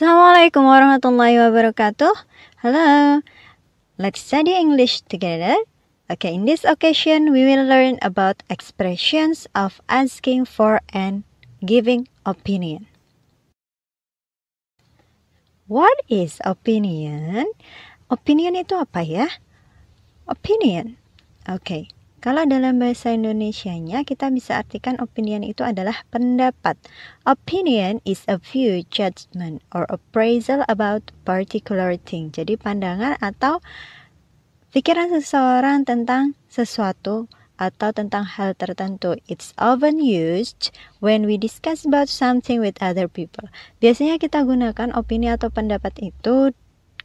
Assalamualaikum warahmatullahi wabarakatuh. Hello, let's study English together. Okay, in this occasion, we will learn about expressions of asking for and giving opinion. What is opinion? Opinion itu apa ya? Opinion. Okay. Kalau dalam bahasa Indonesianya, kita bisa artikan opinion itu adalah pendapat. Opinion is a view, judgment, or appraisal about particular thing. Jadi pandangan atau pikiran seseorang tentang sesuatu atau tentang hal tertentu. It's often used when we discuss about something with other people. Biasanya kita gunakan opini atau pendapat itu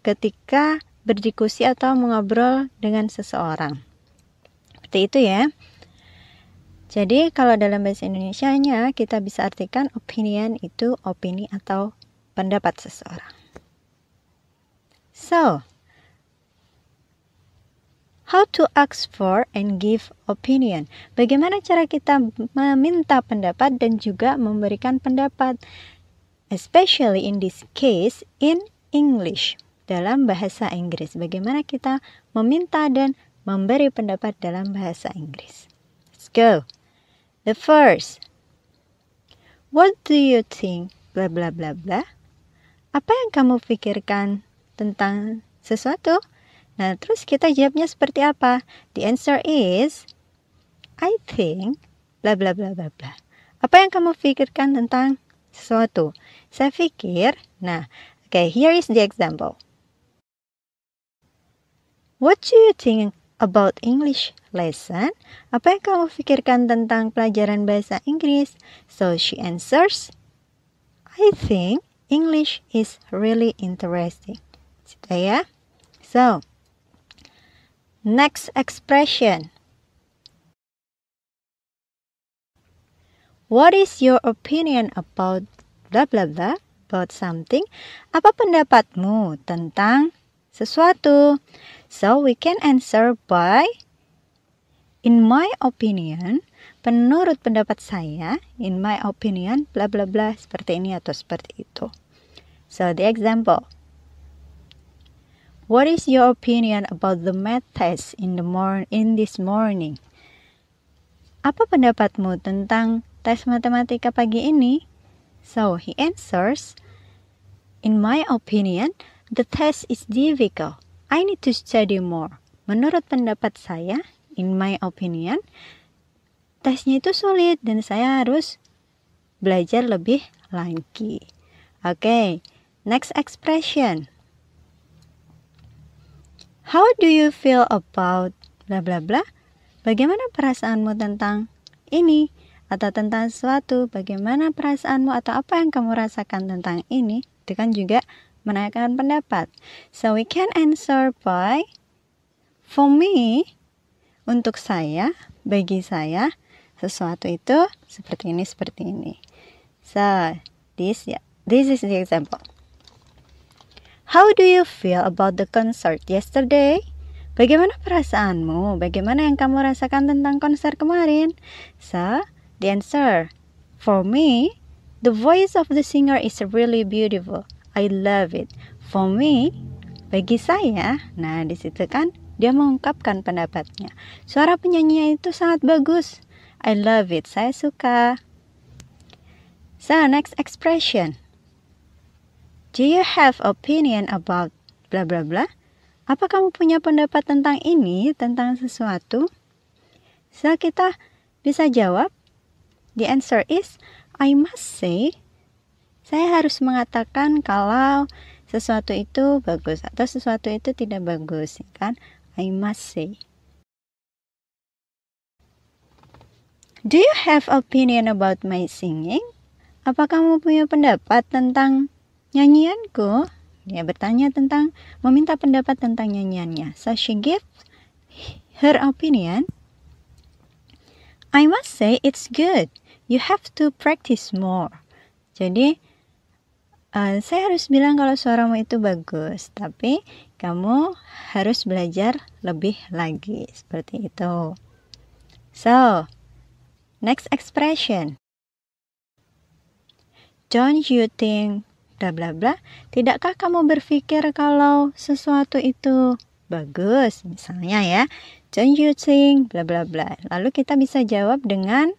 ketika berdiskusi atau mengobrol dengan seseorang. Seperti itu ya. Jadi kalau dalam bahasa Indonesianya kita bisa artikan opinion itu opini atau pendapat seseorang. So, how to ask for and give opinion? Bagaimana cara kita meminta pendapat dan juga memberikan pendapat? Especially in this case in English. Dalam bahasa Inggris. Bagaimana kita meminta dan memberi pendapat dalam bahasa Inggris. Let's go. The first. What do you think? Bla bla bla bla. Apa yang kamu pikirkan tentang sesuatu? Nah, terus kita jawabnya seperti apa? The answer is I think bla bla bla bla bla. Apa yang kamu pikirkan tentang sesuatu? Saya pikir, okay, here is the example. What do you think about English lesson? Apa yang kamu pikirkan tentang pelajaran bahasa Inggris? So she answers, I think English is really interesting. Gitu ya. So, next expression. What is your opinion about blah blah blah, about something? Apa pendapatmu tentang sesuatu? So we can answer by in my opinion, menurut pendapat saya, in my opinion, bla bla bla, seperti ini atau seperti itu. So the example. What is your opinion about the math test in this morning? Apa pendapatmu tentang tes matematika pagi ini? So he answers, in my opinion, the test is difficult. I need to study more. Menurut pendapat saya, in my opinion, tesnya itu sulit dan saya harus belajar lebih lagi. Okay, next expression. How do you feel about bla bla bla? Bagaimana perasaanmu tentang ini atau tentang sesuatu? Bagaimana perasaanmu atau apa yang kamu rasakan tentang ini? Itu kan juga menanyakan pendapat. So we can answer by for me, untuk saya, bagi saya, sesuatu itu seperti ini. So this is the example. How do you feel about the concert yesterday? Bagaimana perasaanmu? Bagaimana yang kamu rasakan tentang konser kemarin? So the answer, for me, the voice of the singer is really beautiful. I love it. For me, bagi saya, di situ kan dia mengungkapkan pendapatnya. Suara penyanyinya itu sangat bagus. I love it. Saya suka. So, next expression. Do you have opinion about bla bla bla? Apa kamu punya pendapat tentang ini, tentang sesuatu? So, kita bisa jawab. The answer is, I must say, saya harus mengatakan kalau sesuatu itu bagus atau sesuatu itu tidak bagus, kan? I must say. Do you have opinion about my singing? Apa kamu punya pendapat tentang nyanyianku? Dia bertanya tentang, meminta pendapat tentang nyanyiannya. So she gives her opinion. I must say it's good. You have to practice more. Jadi, saya harus bilang kalau suaramu itu bagus, tapi kamu harus belajar lebih lagi, seperti itu. So, next expression. Don't you think bla bla bla. Tidakkah kamu berpikir kalau sesuatu itu bagus? Misalnya ya, don't you think bla bla bla. Lalu kita bisa jawab dengan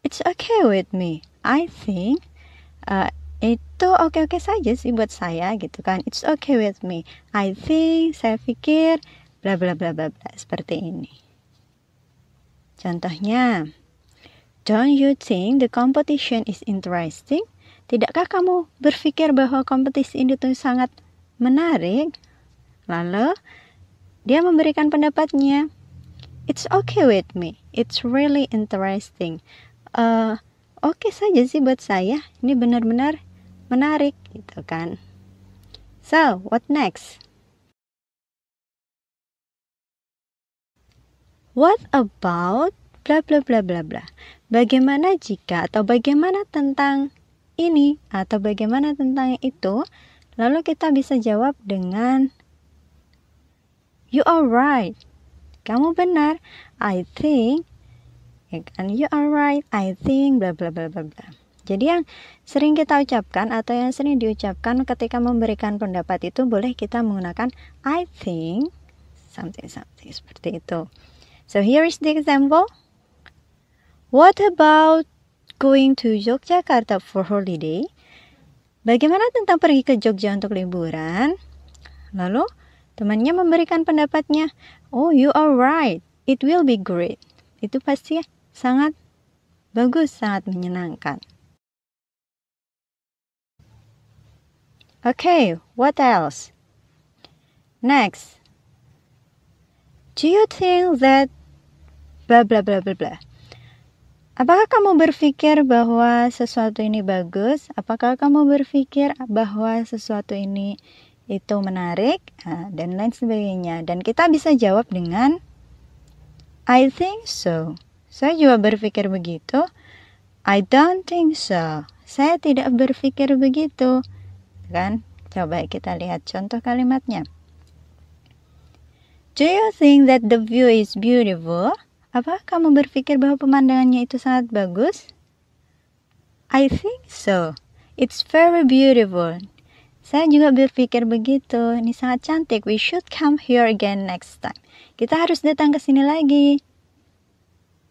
it's okay with me. I think itu oke-oke saja sih buat saya gitu kan. It's okay with me. I think, saya pikir, bla bla bla bla bla. Seperti ini. Contohnya, don't you think the competition is interesting? Tidakkah kamu berpikir bahwa kompetisi ini tuh sangat menarik? Lalu, dia memberikan pendapatnya. It's okay with me. It's really interesting. Oke saja sih buat saya. Ini benar-benar menarik gitu kan. So, what next? What about bla bla bla bla bla. Bagaimana jika atau bagaimana tentang ini atau bagaimana tentang itu? Lalu kita bisa jawab dengan you are right. Kamu benar. I think, ya kan, you are right. I think bla bla bla bla bla. Jadi yang sering kita ucapkan atau yang sering diucapkan ketika memberikan pendapat itu boleh kita menggunakan I think something seperti itu. So here is the example. What about going to Yogyakarta for holiday? Bagaimana tentang pergi ke Jogja untuk liburan? Lalu temannya memberikan pendapatnya. Oh, you are right. It will be great. Itu pasti sangat bagus, sangat menyenangkan. Okay, what else? Next. Do you think that bla bla bla bla bla? Apakah kamu berpikir bahwa sesuatu ini bagus? Apakah kamu berpikir bahwa sesuatu ini itu menarik? Dan lain sebagainya. Dan kita bisa jawab dengan I think so. Saya juga berpikir begitu. I don't think so. Saya tidak berpikir begitu. Kan? Coba kita lihat contoh kalimatnya. Do you think that the view is beautiful? Apakah kamu berpikir bahwa pemandangannya itu sangat bagus? I think so. It's very beautiful. Saya juga berpikir begitu. Ini sangat cantik. We should come here again next time. Kita harus datang ke sini lagi.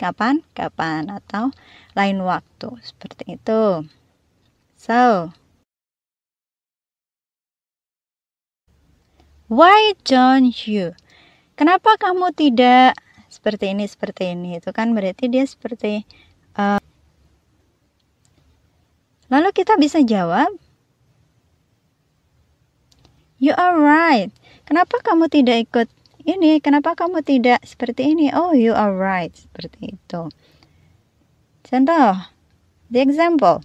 Kapan? Kapan atau lain waktu. Seperti itu. So, why don't you? Kenapa kamu tidak seperti ini? Itu kan berarti dia seperti lalu kita bisa jawab you are right. Kenapa kamu tidak ikut ini? Kenapa kamu tidak seperti ini? Oh, you are right. Seperti itu. Contoh, the example.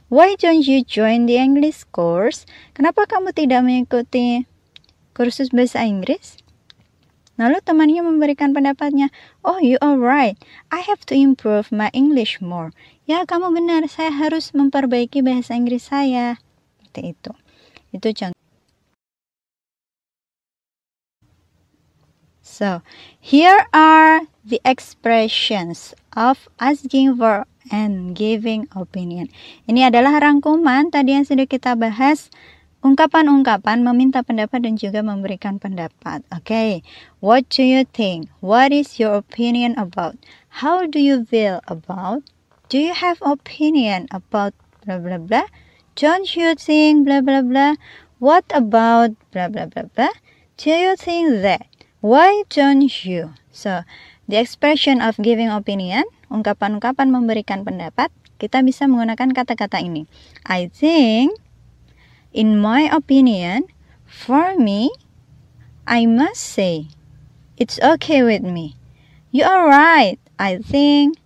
Why don't you join the English course? Kenapa kamu tidak mengikuti kursus bahasa Inggris? Lalu temannya memberikan pendapatnya, oh, you are right. I have to improve my English more. Ya, kamu benar. Saya harus memperbaiki bahasa Inggris saya. Seperti itu. Itu contoh. So, here are the expressions of asking for and giving opinion. Ini adalah rangkuman tadi yang sudah kita bahas. Ungkapan-ungkapan meminta pendapat dan juga memberikan pendapat. Okay, what do you think? What is your opinion about? How do you feel about? Do you have opinion about blah blah blah? Don't you think blah blah blah? What about blah blah blah blah? Do you think that? Why don't you? So, the expression of giving opinion, ungkapan-ungkapan memberikan pendapat, kita bisa menggunakan kata-kata ini. I think, in my opinion, for me, I must say, it's okay with me. You are right. I think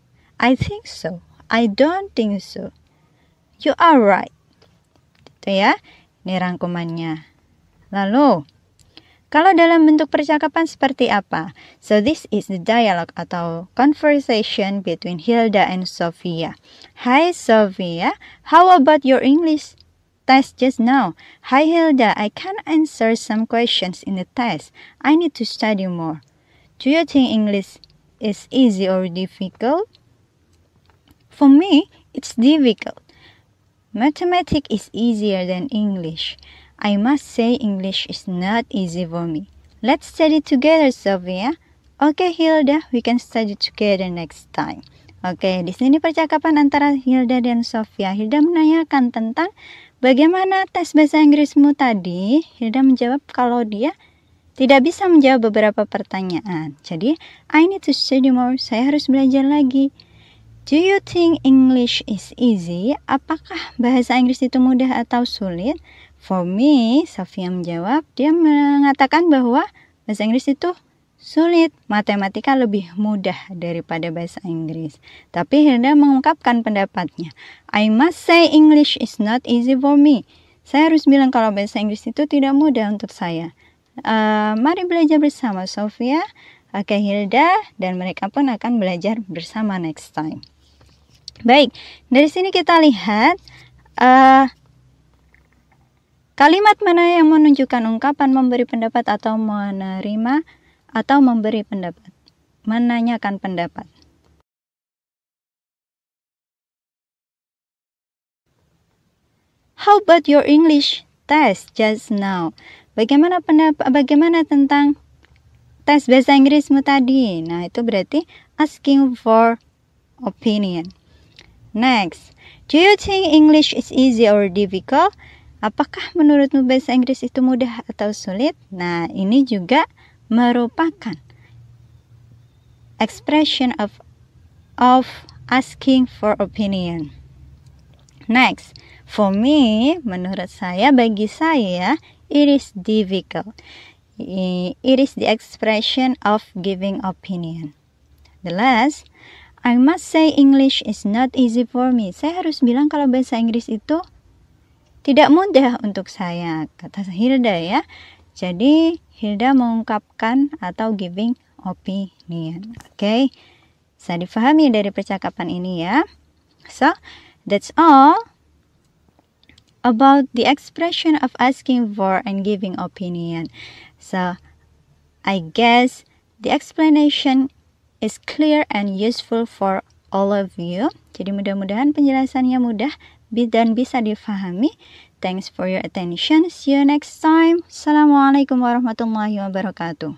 so. I don't think so. You are right. Itu ya, ini rangkumannya. Lalu, kalau dalam bentuk percakapan seperti apa? So this is the dialogue atau conversation between Hilda and Sophia. Hi Sophia, how about your English test just now? Hi Hilda, I can't answer some questions in the test. I need to study more. Do you think English is easy or difficult? For me, it's difficult. Mathematics is easier than English. I must say English is not easy for me. Let's study together, Sophia. Okay, Hilda, we can study together next time. Oke, di sini percakapan antara Hilda dan Sophia. Hilda menanyakan tentang bagaimana tes bahasa Inggrismu tadi. Hilda menjawab kalau dia tidak bisa menjawab beberapa pertanyaan. Jadi, I need to study more. Saya harus belajar lagi. Do you think English is easy? Apakah bahasa Inggris itu mudah atau sulit? For me, Sophia menjawab, dia mengatakan bahwa bahasa Inggris itu sulit. Matematika lebih mudah daripada bahasa Inggris. Tapi Hilda mengungkapkan pendapatnya. I must say English is not easy for me. Saya harus bilang kalau bahasa Inggris itu tidak mudah untuk saya. Mari belajar bersama, Sophia. Oke, Hilda, dan mereka pun akan belajar bersama next time. Baik, dari sini kita lihat kalimat mana yang menunjukkan ungkapan memberi pendapat atau menerima atau memberi pendapat, menanyakan pendapat. How about your English test just now? Bagaimana tentang tes bahasa Inggrismu tadi? Nah, itu berarti asking for opinion. Next, do you think English is easy or difficult? Apakah menurutmu bahasa Inggris itu mudah atau sulit? Nah, ini juga merupakan expression of asking for opinion. Next, for me, menurut saya, bagi saya, it is difficult. It is the expression of giving opinion. The last, I must say English is not easy for me. Saya harus bilang kalau bahasa Inggris itu tidak mudah untuk saya, kata Hilda ya. Jadi, Hilda mengungkapkan atau giving opinion. Oke, bisa difahami dari percakapan ini ya. So, that's all about the expression of asking for and giving opinion. So, I guess the explanation is clear and useful for all of you. Jadi mudah-mudahan penjelasannya mudah dan bisa difahami. Thanks for your attention. See you next time. Assalamualaikum warahmatullahi wabarakatuh.